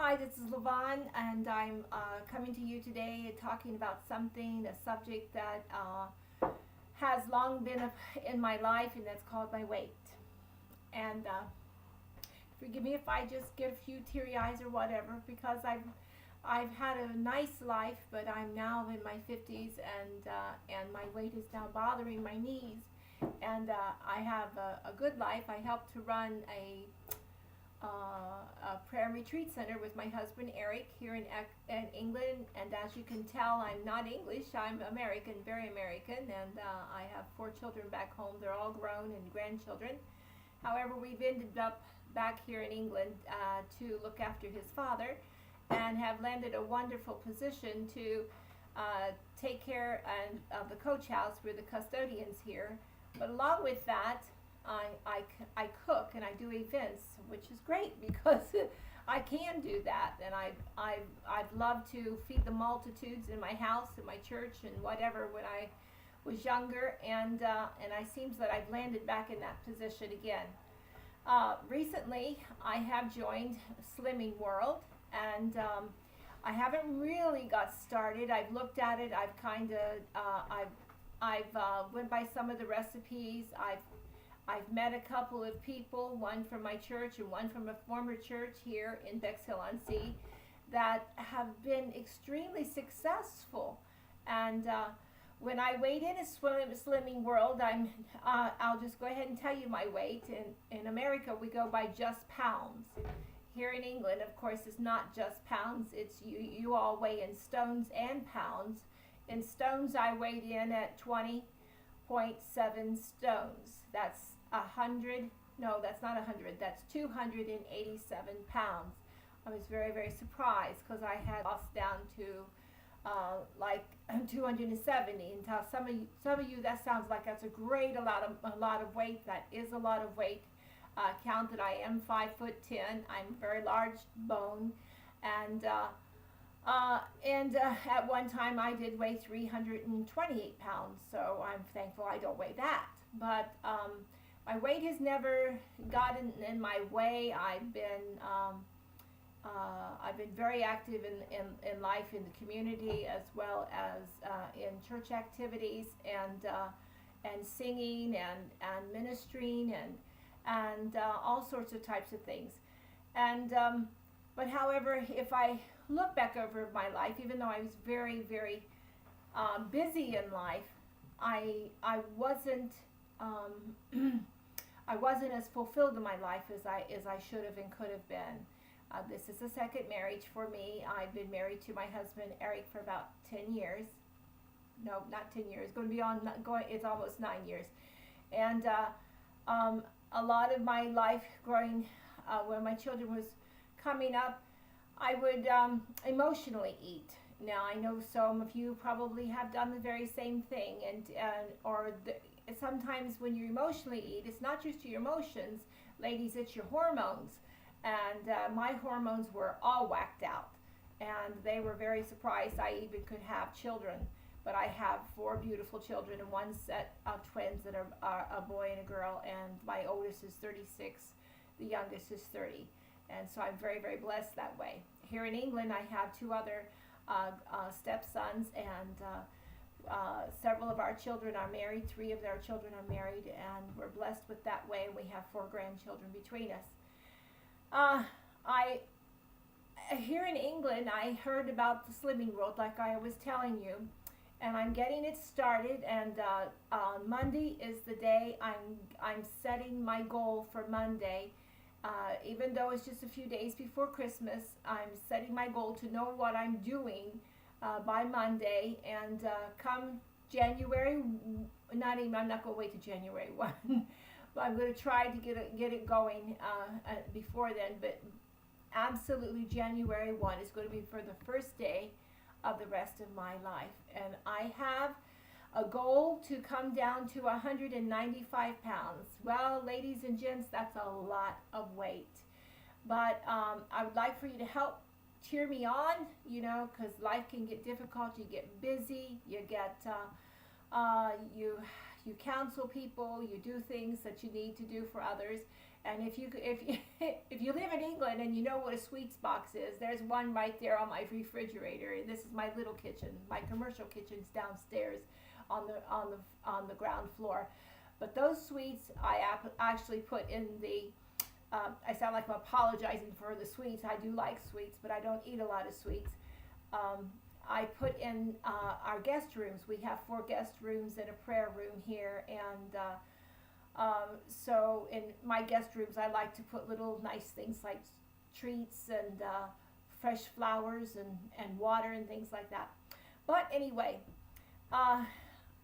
Hi, this is LaVonne, and I'm coming to you today talking about a subject that has long been in my life, and that's called my weight. And forgive me if I just get a few teary eyes or whatever, because I've had a nice life, but I'm now in my 50s, and my weight is now bothering my knees. And I have a good life. I help to run a prayer and retreat center with my husband Eric here in England, and as you can tell, I'm not English, I'm American, very American, and I have 4 children back home. They're all grown and grandchildren. However, we've ended up back here in England to look after his father, and have landed a wonderful position to take care of the coach house. We're the custodians here, but along with that, I cook and I do events, which is great because I can do that, and I've loved to feed the multitudes in my house, in my church, and whatever when I was younger, and I seems that I've landed back in that position again. Recently, I have joined Slimming World, and I haven't really got started. I've looked at it. I've kind of I've went by some of the recipes. I've met a couple of people, one from my church and one from a former church here in Bexhill-on-Sea, that have been extremely successful. And when I weighed in a Slimming World, I'll just go ahead and tell you my weight. In America, we go by just pounds. Here in England, of course, it's not just pounds. It's you all weigh in stones and pounds. In stones, I weighed in at 20.7 stones. That's 100, no, that's not 100, that's 287 pounds. I was very, very surprised because I had lost down to like 270. And to some of you, that sounds like that's a lot of weight. That is a lot of weight. Count that I am 5'10". I'm very large bone, and at one time I did weigh 328 pounds. So I'm thankful I don't weigh that. But my weight has never gotten in my way. I've been very active in life, in the community, as well as in church activities, and singing and ministering and all sorts of types of things. And but however, if I look back over my life, even though I was very, very busy in life, I wasn't I wasn't as fulfilled in my life as I should have and could have been. This is a second marriage for me. I've been married to my husband Eric for about 10 years. No, not 10 years. It's almost 9 years. And a lot of my life growing, when my children was coming up, I would emotionally eat. Now, I know some of you probably have done the very same thing, sometimes when you emotionally eat, it's not just your emotions, ladies, it's your hormones. And my hormones were all whacked out, and they were very surprised I even could have children. But I have 4 beautiful children and one set of twins that are a boy and a girl, and my oldest is 36, the youngest is 30. And so I'm very, very blessed that way. Here in England, I have 2 other stepsons, and several of our children are married. 3 of their children are married, and we're blessed with that way. We have 4 grandchildren between us. Here in England, I heard about the Slimming World, like I was telling you, and I'm getting it started. And Monday is the day I'm setting my goal for Monday. Even though it's just a few days before Christmas, I'm setting my goal to know what I'm doing by Monday, and come January, I'm not going to wait to January 1, but I'm going to try to get it going before then. But absolutely, January 1 is going to be for the first day of the rest of my life, and I have a goal to come down to 195 pounds. Well, ladies and gents, that's a lot of weight. But I would like for you to help cheer me on, because life can get difficult. You get busy, you counsel people, you do things that you need to do for others. And if you live in England and you know what a sweets box is, there's one right there on my refrigerator. And this is my little kitchen. My commercial kitchen's downstairs on the ground floor. But those sweets I actually put in the. I sound like I'm apologizing for the sweets. I do like sweets, but I don't eat a lot of sweets. I put in our guest rooms. We have 4 guest rooms and a prayer room here, and so in my guest rooms, I like to put little nice things like treats and fresh flowers and water and things like that. But anyway,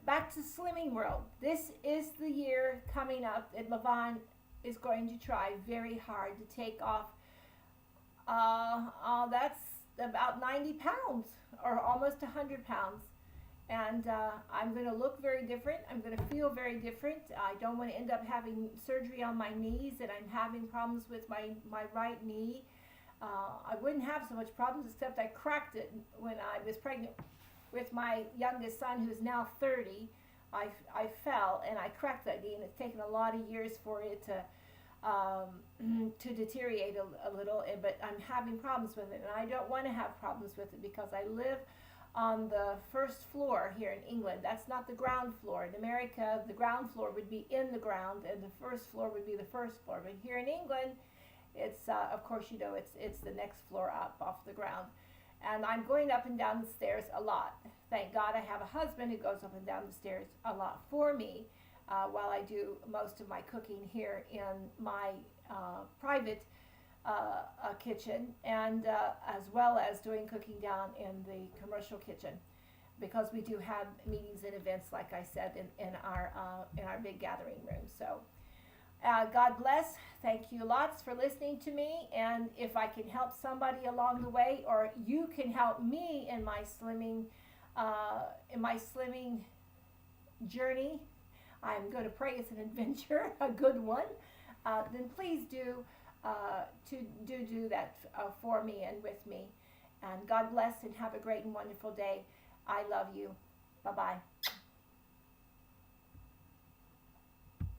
back to Slimming World. This is the year coming up, and LaVonne is going to try very hard to take off. That's about 90 pounds or almost 100 pounds. And I'm going to look very different. I'm going to feel very different. I don't want to end up having surgery on my knees, and I'm having problems with my right knee. I wouldn't have so much problems except I cracked it when I was pregnant with my youngest son, who's now 30. I fell and I cracked that knee, and it's taken a lot of years for it to deteriorate a little. But I'm having problems with it, and I don't want to have problems with it because I live on the first floor here in England. That's not the ground floor. In America, the ground floor would be in the ground, and the first floor would be the first floor. But here in England, it's of course, you know, it's the next floor up off the ground. And I'm going up and down the stairs a lot. Thank God I have a husband who goes up and down the stairs a lot for me while I do most of my cooking here in my private kitchen, and as well as doing cooking down in the commercial kitchen, because we do have meetings and events, like I said, in our big gathering room. So God bless. Thank you lots for listening to me, and if I can help somebody along the way, or you can help me in my slimming journey, I'm going to pray it's an adventure, a good one. Then please do that for me and with me. And God bless, and have a great and wonderful day. I love you. Bye-bye.